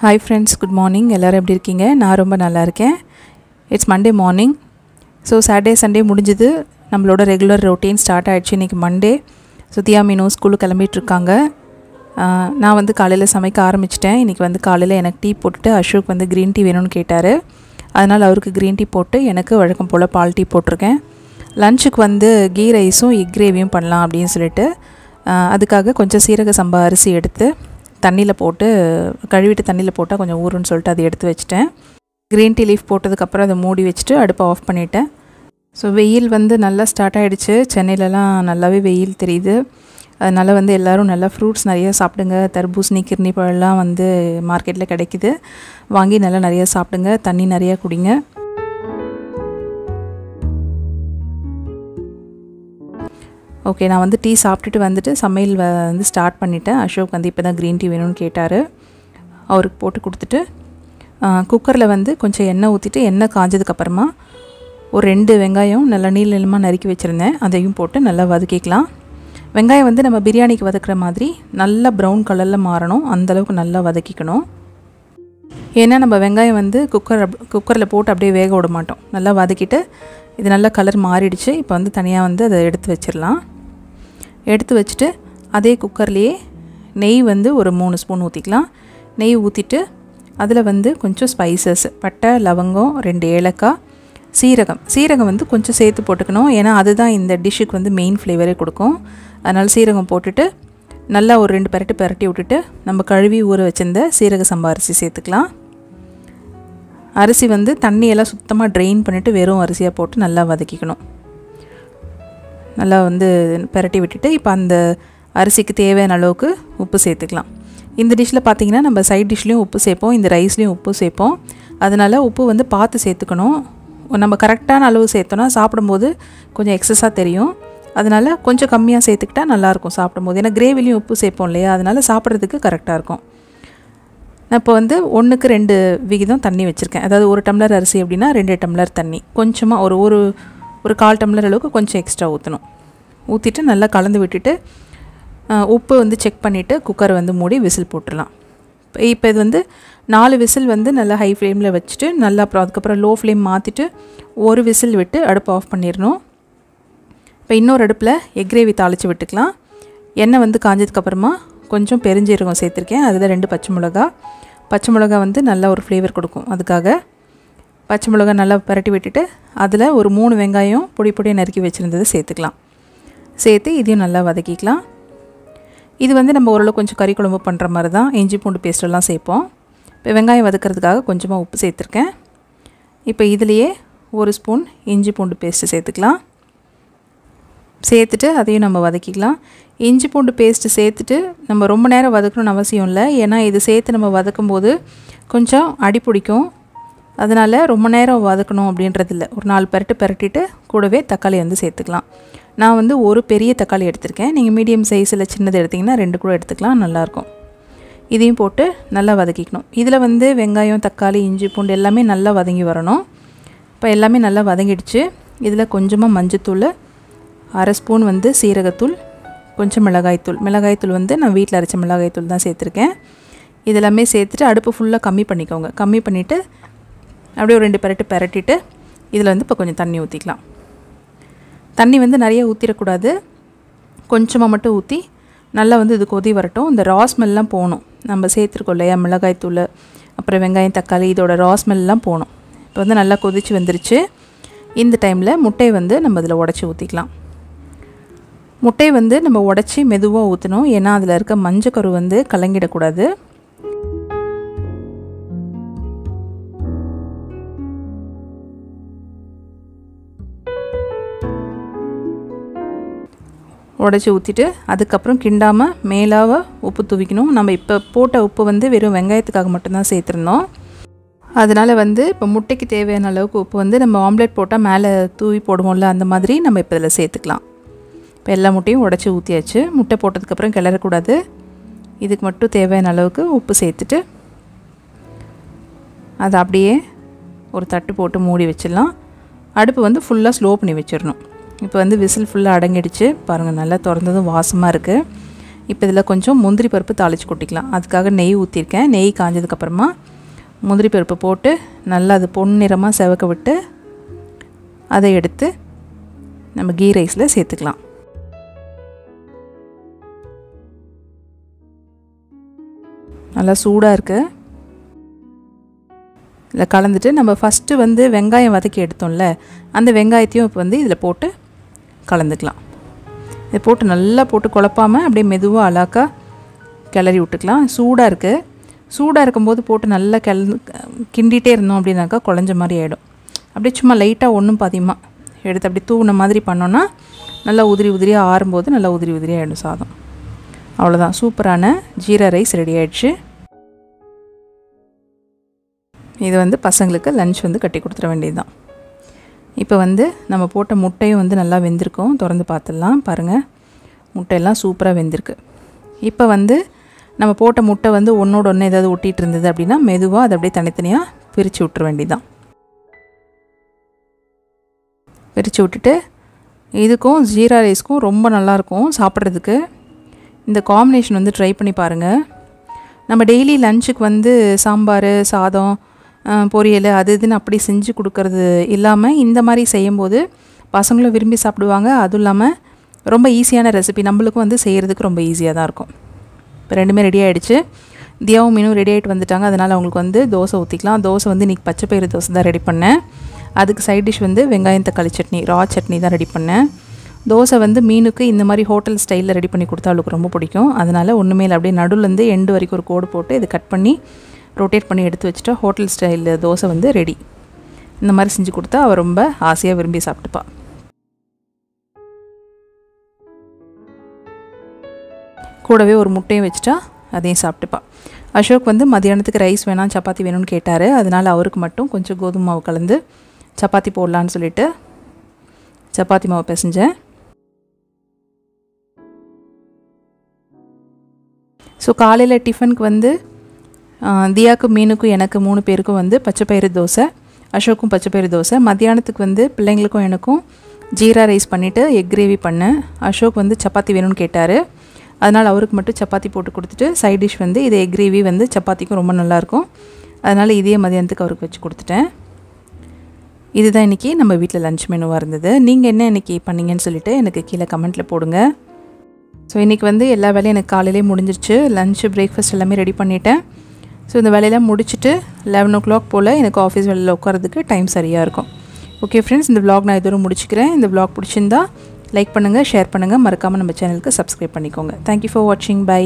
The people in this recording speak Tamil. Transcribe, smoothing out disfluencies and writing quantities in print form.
Hi friends, good morning. எல்லாரும் எப்படி இருக்கீங்க? நான் ரொம்ப நல்லா இருக்கேன். It's Monday morning. So Saturday Sunday முடிஞ்சது. நம்மளோட ரெகுலர் ரொட்டீன் ஸ்டார்ட் ஆயிடுச்சு. இன்னைக்கு Monday. சுத்தியா மீனு ஸ்கூலுக்கு கிளம்பிட்டு இருக்காங்க. நான் வந்து காலையில சமைக்க ஆரம்பிச்சிட்டேன். இன்னைக்கு வந்து காலையில எனக்கு டீ போட்டுட்டு அசோக் வந்து green tea வேணும்னு கேட்டாரு. அதனால அவருக்கு green tea போட்டு எனக்கு வழக்கம் போல பால் டீ போட்டுருக்கேன். லஞ்சுக்கு வந்து கீ ரைஸும் எக் கிரேவியும் பண்ணலாம் அப்படின்னு சொல்லிட்டு அதுக்காக கொஞ்சம் சீரக சம்பா அரிசி எடுத்து தண்ணியில் போட்டு கழுவிட்டு தண்ணியில் போட்டால் கொஞ்சம் ஊறுன்னு சொல்லிட்டு அதை எடுத்து வச்சிட்டேன். க்ரீன் டீ லீஃப் போட்டதுக்கப்புறம் அதை மூடி வச்சுட்டு அடுப்பை ஆஃப் பண்ணிட்டேன். ஸோ வெயில் வந்து நல்லா ஸ்டார்ட் ஆகிடுச்சு. சென்னையிலலாம் நல்லாவே வெயில் தெரியுது. அதனால் வந்து எல்லோரும் நல்லா ஃப்ரூட்ஸ் நிறையா சாப்பிடுங்க. தர்பூசணி கிர்னி பழம்லாம் வந்து மார்க்கெட்டில் கிடைக்கிது. வாங்கி நல்லா நிறையா சாப்பிடுங்க. தண்ணி நிறையா குடிங்க. ஓகே, நான் வந்து டீ சாப்பிட்டுட்டு வந்துட்டு சமையல் வந்து ஸ்டார்ட் பண்ணிட்டேன். அசோக் வந்து இப்போ தான் க்ரீன் டீ வேணும்னு கேட்டார். அவருக்கு போட்டு கொடுத்துட்டு குக்கரில் வந்து கொஞ்சம் எண்ணெய் ஊற்றிட்டு எண்ணெய் காஞ்சதுக்கப்புறமா ஒரு 2 வெங்காயம் நல்லா நீள நீளமாக நறுக்கி வச்சுருந்தேன். அதையும் போட்டு நல்லா வதக்கிக்கலாம். வெங்காயம் வந்து நம்ம பிரியாணிக்கு வதக்குற மாதிரி நல்லா ப்ரௌன் கலரில் மாறணும். அந்தளவுக்கு நல்லா வதக்கிக்கணும். ஏன்னா நம்ம வெங்காயம் வந்து குக்கரில் போட்டு அப்படியே வேக விட மாட்டோம். நல்லா வதக்கிட்டு இது நல்லா கலர் மாறிடுச்சு. இப்போ வந்து தனியாக வந்து அதை எடுத்து வச்சிடலாம். எடுத்து வச்சுட்டு அதே குக்கர்லேயே நெய் வந்து ஒரு 3 ஸ்பூன் ஊற்றிக்கலாம். நெய் ஊற்றிட்டு அதில் வந்து கொஞ்சம் ஸ்பைசஸ், பட்டை, லவங்கம், 2 ஏலக்காய், சீரகம் வந்து கொஞ்சம் சேர்த்து போட்டுக்கணும். ஏன்னா அதுதான் இந்த டிஷ்ஷுக்கு வந்து மெயின் ஃப்ளேவரே கொடுக்கும். அதனால் சீரகம் போட்டுட்டு நல்லா ஒரு 2 பெரட்டி விட்டுட்டு நம்ம கழுவி ஊற வச்சிருந்த சீரக சம்பா அரிசி சேர்த்துக்கலாம். அரிசி வந்து தண்ணியெல்லாம் சுத்தமாக ட்ரெயின் பண்ணிவிட்டு வெறும் அரிசியாக போட்டு நல்லா வதக்கிக்கணும். நல்லா வந்து பெரட்டி விட்டுட்டு இப்போ அந்த அரிசிக்கு தேவையான அளவுக்கு உப்பு சேர்த்துக்கலாம். இந்த டிஷ்ஷில் பார்த்திங்கன்னா நம்ம சைட் டிஷ்லேயும் உப்பு சேர்ப்போம், இந்த ரைஸ்லேயும் உப்பு சேர்ப்போம். அதனால் உப்பு வந்து பார்த்து சேர்த்துக்கணும். நம்ம கரெக்டான அளவு சேர்த்தோன்னா சாப்பிடும்போது கொஞ்சம் எக்ஸஸாக தெரியும். அதனால் கொஞ்சம் கம்மியாக சேர்த்துக்கிட்டால் நல்லாயிருக்கும் சாப்பிடும்போது. ஏன்னா கிரேவிலையும் உப்பு சேர்ப்போம் இல்லையா, அதனால் சாப்பிட்றதுக்கு கரெக்டாக இருக்கும். நான் இப்போ வந்து 1க்கு 2 விகிதம் தண்ணி வச்சுருக்கேன். அதாவது 1 டம்ளர் அரிசி அப்படின்னா 2 டம்ளர் தண்ணி. கொஞ்சமாக ஒரு 1/4 டம்ளர் அளவுக்கு கொஞ்சம் எக்ஸ்ட்ரா ஊற்றணும். ஊற்றிட்டு நல்லா கலந்து விட்டுட்டு உப்பு வந்து செக் பண்ணிவிட்டு குக்கரை வந்து மூடி விசில் போட்டுடலாம். இப்போ இது வந்து 4 விசில் வந்து நல்லா ஹை ஃப்ளேமில் வச்சுட்டு நல்லா அப்புறம் அதுக்கப்புறம் லோ ஃப்ளேம் மாற்றிட்டு ஒரு விசில் விட்டு அடுப்பை ஆஃப் பண்ணிடணும். இப்போ இன்னொரு அடுப்பில் எக் கிரேவி தாளித்து விட்டுக்கலாம். எண்ணெய் வந்து காஞ்சதுக்கப்புறமா கொஞ்சம் பெருஞ்சீரகம் சேர்த்துருக்கேன். அதில் 2 பச்சை மிளகா வந்து நல்ல ஒரு ஃப்ளேவர் கொடுக்கும். அதுக்காக பச்சை மிளகா நல்லா பரட்டி விட்டுட்டு அதில் ஒரு 3 வெங்காயம் பொடியாக நறுக்கி வச்சுருந்ததை சேர்த்துக்கலாம். சேர்த்து இதையும் நல்லா வதக்கிக்கலாம். இது வந்து நம்ம ஓரளவு கொஞ்சம் கறி குழம்பு பண்ணுற மாதிரி தான். இஞ்சி பூண்டு பேஸ்ட்டெல்லாம் சேர்ப்போம். இப்போ வெங்காயம் வதக்கிறதுக்காக கொஞ்சமாக உப்பு சேர்த்துருக்கேன். இப்போ இதுலேயே 1 ஸ்பூன் இஞ்சி பூண்டு பேஸ்ட்டு சேர்த்துக்கலாம். சேர்த்துட்டு அதையும் நம்ம வதக்கிக்கலாம். இஞ்சி பூண்டு பேஸ்ட்டு சேர்த்துட்டு நம்ம ரொம்ப நேரம் வதக்கணும்னு அவசியம் இல்லை. ஏன்னா இது சேர்த்து நம்ம வதக்கும்போது கொஞ்சம் அடி பிடிக்கும். அதனால் ரொம்ப நேரம் வதக்கணும் அப்படின்றது இல்லை. ஒரு 4 பெரட்டிட்டு கூடவே தக்காளி வந்து சேர்த்துக்கலாம். நான் வந்து ஒரு பெரிய தக்காளி எடுத்திருக்கேன். நீங்கள் மீடியம் சைஸில் சின்னது எடுத்திங்கன்னா 2 கூட எடுத்துக்கலாம், நல்லாயிருக்கும். இதையும் போட்டு நல்லா வதக்கிக்கணும். இதில் வந்து வெங்காயம், தக்காளி, இஞ்சி பூண்டு எல்லாமே நல்லா வதங்கி வரணும். இப்போ எல்லாமே நல்லா வதங்கிடுச்சு. இதில் கொஞ்சமாக மஞ்சத்தூள், 1/2 ஸ்பூன் வந்து சீரகத்தூள், கொஞ்சம் மிளகாய்த்தூள் வந்து நான் வீட்டில் அரைச்ச மிளகாய்த்தூள் தான் சேர்த்துருக்கேன். இதெல்லாமே சேர்த்துட்டு அடுப்பு ஃபுல்லாக கம்மி பண்ணிக்கோங்க. கம்மி பண்ணிவிட்டு அப்படியே ஒரு 2 பெரட்டிட்டு இதில் வந்து இப்போ கொஞ்சம் தண்ணி ஊற்றிக்கலாம். தண்ணி வந்து நிறைய ஊற்றிடக்கூடாது, கொஞ்சமாக மட்டும் ஊற்றி நல்லா வந்து இது கொதி வரட்டும். இந்த ரா ஸ்மெல்லாம் போகணும். நம்ம சேர்த்துருக்கோம் இல்லையா மிளகாய்த்தூள், அப்புறம் வெங்காயம், தக்காளி, இதோட ரா ஸ்மெல்லாம் போகணும். இப்போ வந்து நல்லா கொதித்து வந்துருச்சு. இந்த டைமில் முட்டையை வந்து நம்ம இதில் உடச்சி ஊற்றிக்கலாம். முட்டையை வந்து நம்ம உடச்சி மெதுவாக ஊற்றணும். ஏன்னா அதில் இருக்க மஞ்சக்கரு வந்து கலங்கிடக்கூடாது. உடச்சி ஊற்றிட்டு அதுக்கப்புறம் கிண்டாமல் மேலாக உப்பு தூவிக்கணும். நம்ம இப்போ போட்ட உப்பு வந்து வெறும் வெங்காயத்துக்காக மட்டும்தான் சேர்த்துருந்தோம். அதனால் வந்து இப்போ முட்டைக்கு தேவையான அளவுக்கு உப்பு வந்து நம்ம ஆம்லேட் போட்டால் மேலே தூவி போடுவோம்ல, அந்த மாதிரி நம்ம இப்போ இதில் சேர்த்துக்கலாம். இப்போ எல்லா முட்டையும் உடச்சி ஊற்றியாச்சு. முட்டை போட்டதுக்கப்புறம் கிளறக்கூடாது. இதுக்கு மட்டும் தேவையான அளவுக்கு உப்பு சேர்த்துட்டு அதை அப்படியே ஒரு தட்டு போட்டு மூடி வச்சிடலாம். அடுப்பு வந்து ஃபுல்லாக ஸ்லோ பண்ணி வச்சிடணும். இப்போ வந்து விசில் ஃபுல்லாக அடங்கிடுச்சு. பாருங்கள், நல்லா திறந்ததும் வாசமாக இருக்குது. இப்போ இதில் கொஞ்சம் முந்திரி பருப்பு தாளித்து கொட்டிக்கலாம். அதுக்காக நெய் ஊற்றிருக்கேன். நெய் காஞ்சதுக்கப்புறமா முந்திரி பருப்பு போட்டு நல்லா அது பொன்னிறமாக செவக்க விட்டு அதை எடுத்து நம்ம கீ ரைஸில் சேர்த்துக்கலாம். நல்லா சூடாக இருக்குது. இதில் கலந்துட்டு நம்ம ஃபஸ்ட்டு வந்து வெங்காயம் வதக்கி எடுத்தோம்ல, அந்த வெங்காயத்தையும் இப்போ வந்து இதில் போட்டு கலந்துக்கலாம். இதை போட்டு நல்லா போட்டு குழப்பாமல் அப்படியே மெதுவாக அழகா கிளறி விட்டுக்கலாம். சூடாக இருக்குது. சூடாக இருக்கும்போது போட்டு நல்லா கிண்டிகிட்டே இருந்தோம் அப்படின்னாக்கா குழஞ்ச மாதிரி ஆகிடும். அப்படியே சும்மா லைட்டாக ஒன்றும் பாதியமாக எடுத்து அப்படி தூவின மாதிரி பண்ணோன்னா நல்லா உதிரி உதிரியாக ஆறும்போது நல்லா உதிரி உதிரியாக ஆகிடும் சாதம். அவ்வளோதான், சூப்பரான ஜீரா ரைஸ் ரெடி ஆகிடுச்சு. இது வந்து பசங்களுக்கு லன்ச் வந்து கட்டி கொடுத்துட வேண்டியது தான். இப்போ வந்து நம்ம போட்ட முட்டையும் வந்து நல்லா வெந்திருக்கும். திறந்து பார்த்துடலாம். பாருங்கள், முட்டையெல்லாம் சூப்பராக வெந்திருக்கு. இப்போ வந்து நம்ம போட்ட முட்டை வந்து ஒன்றோட ஒன்று ஏதாவது ஒட்டிகிட்டு இருந்தது அப்படின்னா மெதுவாக அதை அப்படியே தனித்தனியாக பிரித்து விட்டுற வேண்டியது தான். பிரித்து விட்டுட்டு இதுக்கும் ஜீரா ரைஸ்க்கும் ரொம்ப நல்லாயிருக்கும் சாப்பிட்றதுக்கு. இந்த காம்பினேஷன் வந்து ட்ரை பண்ணி பாருங்கள். நம்ம டெய்லி லஞ்சுக்கு வந்து சாம்பார், சாதம், பொரியல் அது இதுன்னு அப்படி செஞ்சு கொடுக்கறது இல்லாமல் இந்த மாதிரி செய்யும்போது பசங்களும் விரும்பி சாப்பிடுவாங்க. அதுவும் இல்லாமல் ரொம்ப ஈஸியான ரெசிபி, நம்மளுக்கும் வந்து செய்கிறதுக்கு ரொம்ப ஈஸியாக தான் இருக்கும். இப்போ ரெண்டுமே ரெடி ஆகிடுச்சு. தியாவும் மீனும் ரெடி ஆகிட்டு வந்துட்டாங்க. அதனால் அவங்களுக்கு வந்து தோசை ஊற்றிக்கலாம். தோசை வந்து இன்றைக்கி பச்சைப்பயிறு தோசை தான் ரெடி பண்ணேன். அதுக்கு சைட் டிஷ் வந்து வெங்காயம் தக்காளி சட்னி, ரா சட்னி தான் ரெடி பண்ணேன். தோசை வந்து மீனுக்கு இந்த மாதிரி ஹோட்டல் ஸ்டைலில் ரெடி பண்ணி கொடுத்தா அவளுக்கு ரொம்ப பிடிக்கும். அதனால் ஒன்றுமே இல்லை, அப்படியே நடுவுலேருந்து எண்டு வரைக்கும் ஒரு கோடு போட்டு இது கட் பண்ணி ரொட்டேட் பண்ணி எடுத்து வச்சுட்டா ஹோட்டல் ஸ்டைல் தோசை வந்து ரெடி. இந்த மாதிரி செஞ்சு கொடுத்தா அவள் ரொம்ப ஆசையாக விரும்பி சாப்பிட்டுப்பா. கூடவே ஒரு முட்டையும் வச்சுட்டா அதையும் சாப்பிட்டுப்பா. அசோக் வந்து மதியானத்துக்கு ரைஸ் வேணாம் சப்பாத்தி வேணும்னு கேட்டார். அதனால் அவருக்கு மட்டும் கொஞ்சம் கோதுமை மாவு கலந்து சப்பாத்தி போடலான்னு சொல்லிவிட்டு சப்பாத்தி மாவு பிசைஞ்சேன். ஸோ காலையில் டிஃபனுக்கு வந்து தியாக்கும் மீனுக்கும் எனக்கு 3 பேருக்கும் வந்து பச்சைப்பயிறு தோசை, அசோக்கும் பச்சைப்பயிறு தோசை. மத்தியானத்துக்கு வந்து பிள்ளைங்களுக்கும் எனக்கும் ஜீரா ரைஸ் பண்ணிவிட்டு எக் கிரேவி பண்ணேன். அசோக் வந்து சப்பாத்தி வேணும்னு கேட்டார். அதனால் அவருக்கு மட்டும் சப்பாத்தி போட்டு கொடுத்துட்டு சைட் டிஷ் வந்து இது எக் கிரேவி வந்து சப்பாத்திக்கும் ரொம்ப நல்லாயிருக்கும். அதனால் இதே மதியானத்துக்கு அவருக்கு வச்சு கொடுத்துட்டேன். இதுதான் இன்றைக்கி நம்ம வீட்டில் லன்ச் மெனுவாக இருந்தது. நீங்கள் என்ன இன்றைக்கி பண்ணிங்கன்னு சொல்லிவிட்டு எனக்கு கீழே கமெண்ட்டில் போடுங்க. ஸோ இன்றைக்கி வந்து எல்லா வேலையும் எனக்கு காலையிலே முடிஞ்சிருச்சு. லன்ச்சு, பிரேக்ஃபாஸ்ட் எல்லாமே ரெடி பண்ணிட்டேன். ஸோ இந்த வேலையெல்லாம் முடிச்சுட்டு 11 o'clock போல் எனக்கு ஆஃபீஸ் வேலையில் உட்காரதுக்கு டைம் சரியாக இருக்கும். ஓகே ஃப்ரெண்ட்ஸ், இந்த vlog நான் இதோட முடிச்சுக்கிறேன். இந்த vlog பிடிச்சிருந்தா லைக் பண்ணுங்கள், ஷேர் பண்ணுங்கள், மறக்காமல் நம்ம சேனலுக்கு சப்ஸ்கிரைப் பண்ணிக்கோங்க. தேங்க்யூ ஃபார் வாட்சிங். பை.